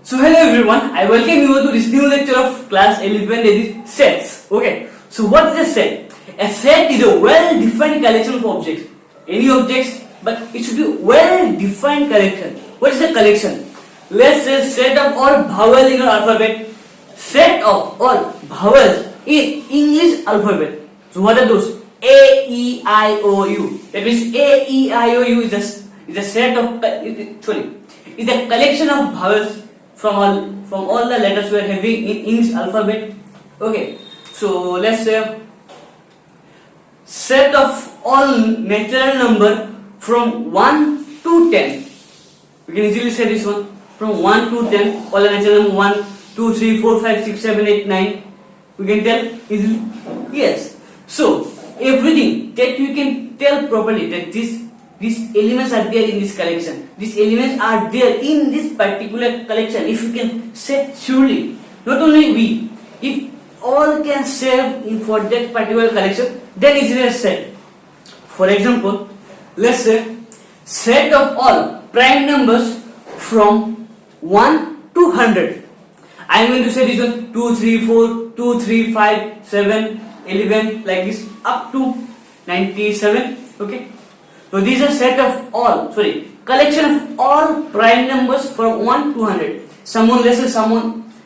So hello everyone, I welcome you to this new lecture of class 11 that is sets. Okay, so what is a set? A set is a well-defined collection of objects. Any objects, but it should be well-defined collection. What is a collection? Let's say set of all vowels in our alphabet. Set of all vowels in English alphabet. So what are those? A, E, I, O, U. That means A, E, I, O, U is a set of is a collection of vowels from all the letters we are having in English alphabet. Okay, so let's say set of all natural number from 1 to 10. We can easily say this one from 1 to 10. All the natural number 1, 2, 3, 4, 5, 6, 7, 8, 9. We can tell easily. Yes. So everything that you can tell properly that these elements are there in this collection. These elements are there in this particular collection. If you can say surely, not only we, if all can say for that particular collection, then it is a set. For example, let's say set of all prime numbers from 1 to 100. I am going to say this one 2, 3, 4, 2, 3, 5, 7, 11 like this up to 97. Okay. So these are set of all, collection of all prime numbers from 1 to 100.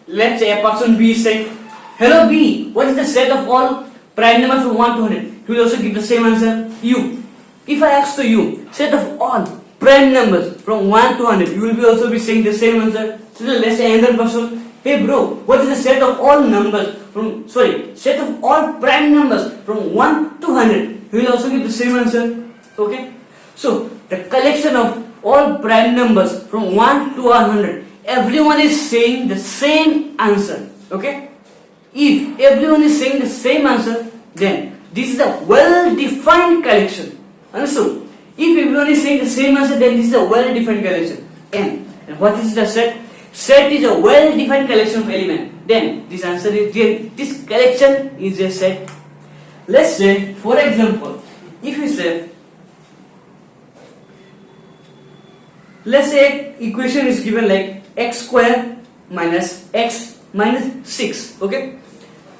Let's say a person B is saying, hello B, what is the set of all prime numbers from 1 to 100? He will also give the same answer, U. If I ask to you, set of all prime numbers from 1 to 100, you will also be saying the same answer. So let's say another person, hey bro, what is the set of all numbers set of all prime numbers from 1 to 100? He will also give the same answer. Okay, so the collection of all prime numbers from 1 to 100, everyone is saying the same answer. Okay, if everyone is saying the same answer, then this is a well-defined collection. Understood? If everyone is saying the same answer, then this is a well-defined collection. And what is the set? Set is a well-defined collection of elements. Then this answer is this collection is a set. Let's say, for example, if you say, let's say equation is given like x square minus x minus 6. Okay,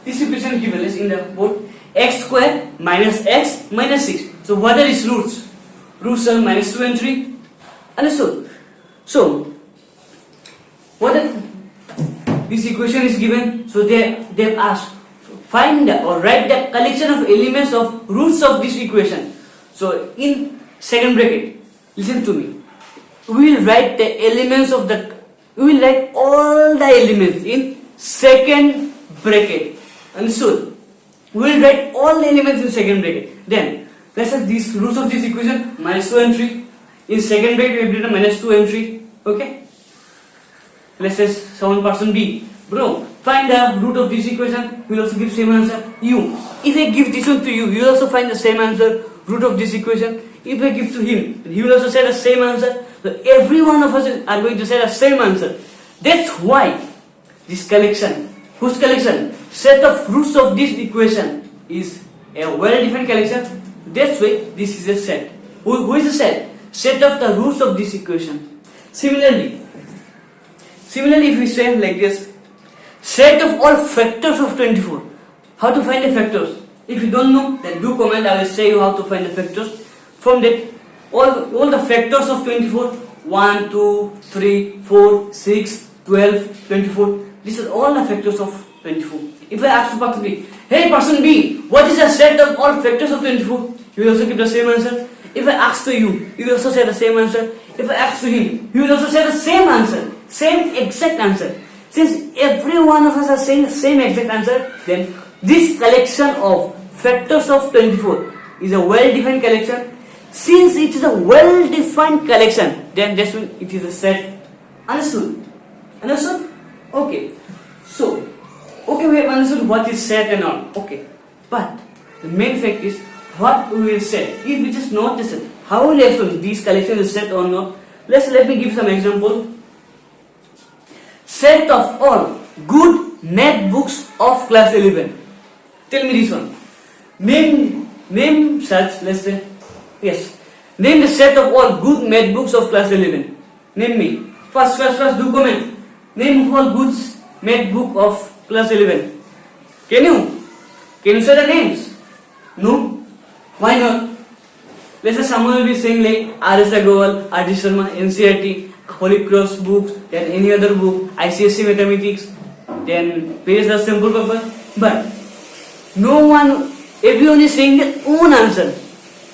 this equation is given in the board, x square minus x minus 6. So what are its roots? Roots are minus 2 and 3. Understood? So what this equation is given, so they have asked find or write the collection of elements of roots of this equation. So in second bracket, listen to me, we will write we will write all the elements in second bracket. Understood? We will write all the elements in second bracket. Then let's say these roots of this equation minus 2 and 3. In second bracket we have written minus 2 and 3. Okay, let's say someone person B, bro, find the root of this equation. He will also give same answer, U. If I give this one to you, you will also find the same answer, root of this equation. If I give to him, he will also say the same answer. So every one of us are going to say the same answer. That's why this collection, whose collection? Set of roots of this equation is a well-defined collection. That's why this is a set. Who is a set? Set of the roots of this equation. Similarly, if we say like this, set of all factors of 24. How to find the factors? If you don't know, then do comment. I will say you how to find the factors. From that, all the factors of 24, 1, 2, 3, 4, 6, 12, 24. These are all the factors of 24. If I ask to person B, hey person B, what is the set of all factors of 24? He will also give the same answer. If I ask to you, you will also say the same answer. If I ask to him, he will also say the same answer, same exact answer. Since every one of us are saying the same exact answer, then this collection of factors of 24 is a well-defined collection. Since it is a well-defined collection, then that's when it is a set. Understood? Understood? Okay. So, okay, we have understood what is set and all. Okay. But the main fact is what we will set. If it is not the set, how will you explain this collection is set or not? Let me give some example. Set of all good math books of class 11. Tell me this one. Name such, let's say, yes. Name the set of all good math books of class 11. Name me. First, do comment. Name of all goods made book of class 11. Can you say the names? No? Why not? Let's say someone will be saying like R.S. Agrawal, R.D. Sharma, NCERT, Holy Cross books, then any other book, ICSE Mathematics, then various other simple paper. But everyone is saying their own answer.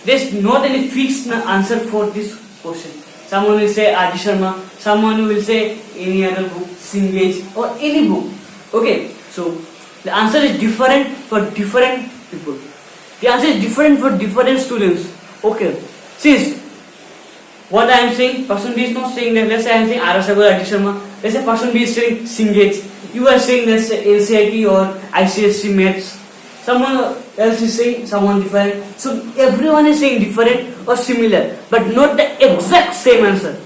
There's not any fixed answer for this question. Someone will say R.D. Sharma, someone will say any other book, Singhage or any book. Okay, so the answer is different for different people. The answer is different for different students. Okay, since what I am saying, person B is not saying that. Let's say I am saying R.S. Agrawal, R.D. Sharma. Let's say person B is saying Singhage. You are saying let's say NCERT or ICSE Maths. Someone else is saying someone different. So everyone is saying different or similar, but not the exact same answer.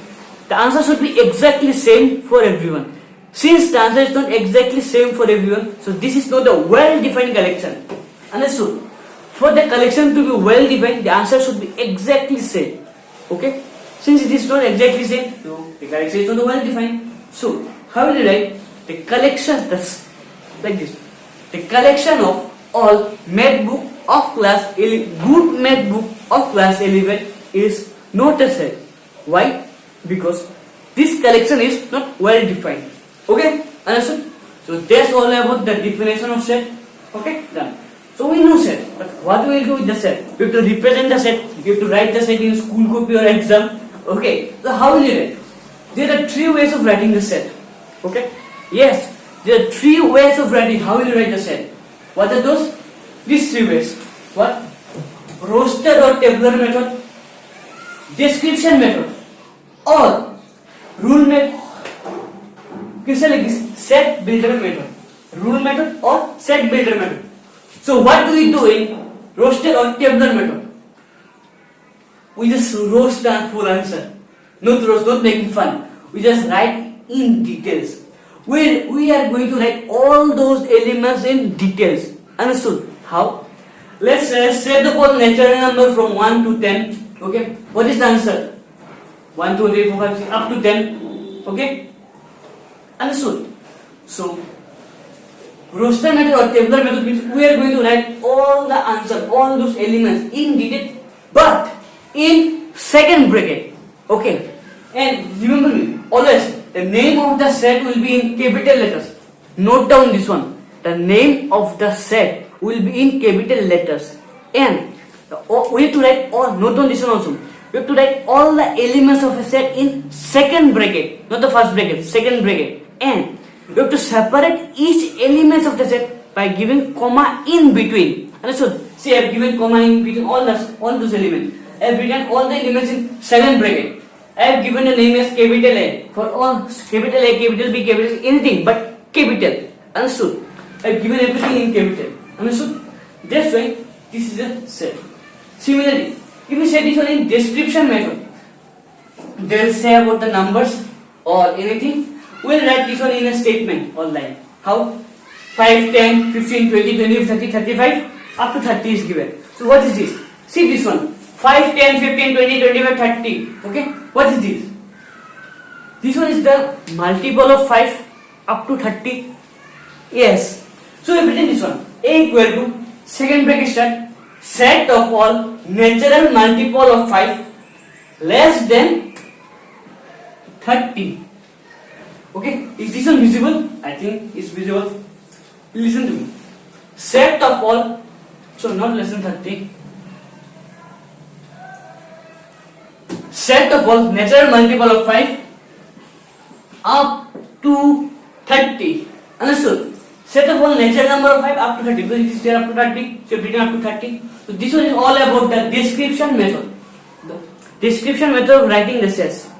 The answer should be exactly same for everyone. Since the answer is not exactly same for everyone, so this is not a well-defined collection. Understood? For the collection to be well-defined, the answer should be exactly same. Okay? Since it is not exactly same, so the collection is not well-defined. So how will you write the collection? That's like this. The collection of all math book of class 11, good math book of class 11 is not a set. Why? Because this collection is not well defined. Okay, understood? So that's all about the definition of set. Okay, done. So we know set, but what we will do with the set? We have to represent the set. We have to write the set in school copy or exam. Okay, so how will you write? There are three ways of writing the set. Okay, yes, there are three ways of writing. How will you write the set? What are those? These three ways. What? Roster or tabular method, description method, or rule method. You say like this: set builder method, rule method, or set builder method. So what do we do in roster or tabular method? We just roast the full answer. Not roast, not making fun. We just write in details. We are going to write all those elements in details. Understood? How? Let's set the whole natural number from 1 to 10. Okay? What is the answer? 1, 2, 3, 4, 5, 6, up to 10. Okay? Understood? So, roster method or tabular method means we are going to write all the answer, all those elements in detail, but in second bracket. Okay? And remember me, always the name of the set will be in capital letters. Note down this one. The name of the set will be in capital letters. And we have to write all, note down this one also. We have to write all the elements of a set in second bracket, not the first bracket, second bracket. And we have to separate each element of the set by giving comma in between. Understood? See, I have given comma in between all those elements. I have written all the elements in second bracket. I have given a name as capital A for all capital A, capital B, capital C, anything but capital. Understood? I have given everything in capital. Understood? That's why this is a set. Similarly, if you say this one in description method, they'll say about the numbers or anything. We'll write this one in a statement or line. How? 5, 10, 15, 20, 20, 30, 35, up to 30 is given. So what is this? See this one. 5, 10, 15, 20, 25, 30. Okay? What is this? This one is the multiple of 5 up to 30. Yes. So we have written this one. A equal to, second bracket start, set of all natural multiple of 5 less than 30. Okay? Is this one visible? I think it's visible. Listen to me. Set of all, so not less than 30. Set of all natural multiple of 5 up to 30. Understood? Set of all natural number of 5 up to 30. Because it is there up to 30. So written up to 30. So this one is all about the description method. The description method of writing the sets.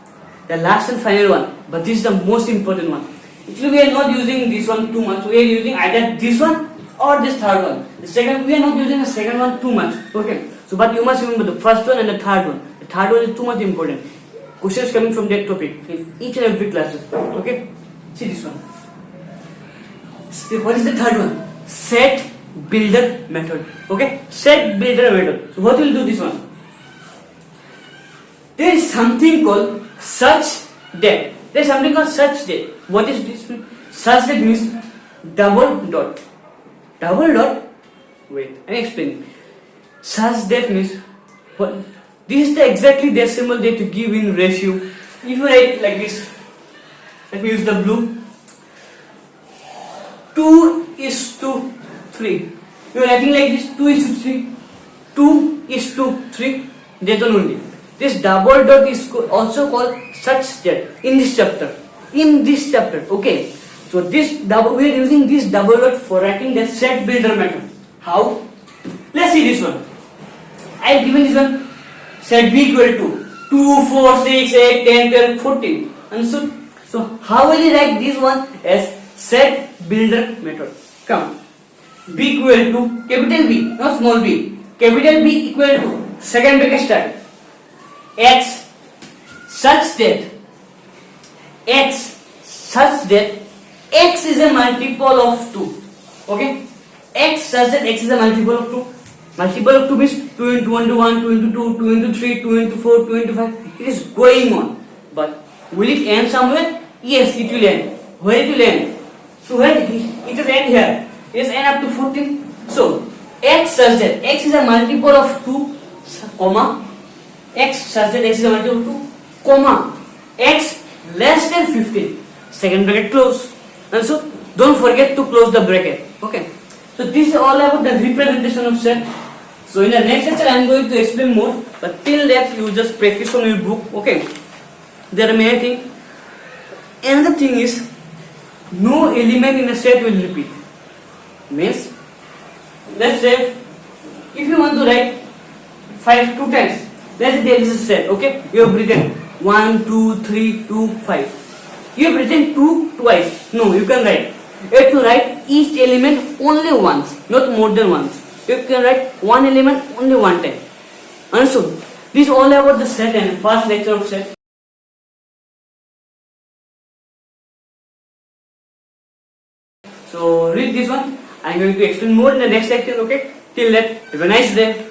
The last and final one. But this is the most important one. Actually we are not using this one too much. We are using either this one or this third one. The second, we are not using the second one too much. Okay. So but you must remember the first one and the third one. The third one is too much important. Questions coming from that topic in each and every classes. Okay. See this one. What is the third one? Set builder method. Okay. Set builder method. So what will do this one? There is something called such that There's something called search date. What is this? Search date means double dot. Double dot. Wait, I'm explaining. Search date means what? This is the exactly decimal date to give in ratio. If you write like this, let me use the blue. 2:3. You are writing like this: 2:3. 2:3. That one only. This double dot is also called search date in this chapter. In this chapter, okay. So this double, we are using this double dot for writing the set builder method. How? Let's see this one. I have given this one. Set B equal to 2, 4, 6, 8, 10, 12, 14. Understood? So how will you write this one as set builder method? Come. B equal to capital B, not small b. Capital B equal to second bracket start. X such that X such that X is a multiple of 2. Okay? X such that X is a multiple of 2. Multiple of 2 means 2 into 1 to 1, 2 into 2, 2 into 3, 2 into 4, 2 into 5. It is going on. But will it end somewhere? Yes, it will end. Where it will end? So where it will end here. It is end up to 14. So X such that X is a multiple of 2, comma. X such that X is a multiple of 2, comma. X less than 15. Second bracket close. And so don't forget to close the bracket. Okay. So this is all about the representation of set. So in the next lecture I am going to explain more, but till that you just practice from your book. Okay. There are many things. Another thing is no element in a set will repeat. Means let's say if you want to write 5 2 times, let's say there is a set. Okay, you have written 1 2 3 2 5. You have written 2 twice. No, you can write. You have to write each element only once, not more than once. You can write one element only one time. Understood? This is all about the set and first lecture of set. So read this one. I am going to explain more in the next lecture. Okay. Till that, have a nice day.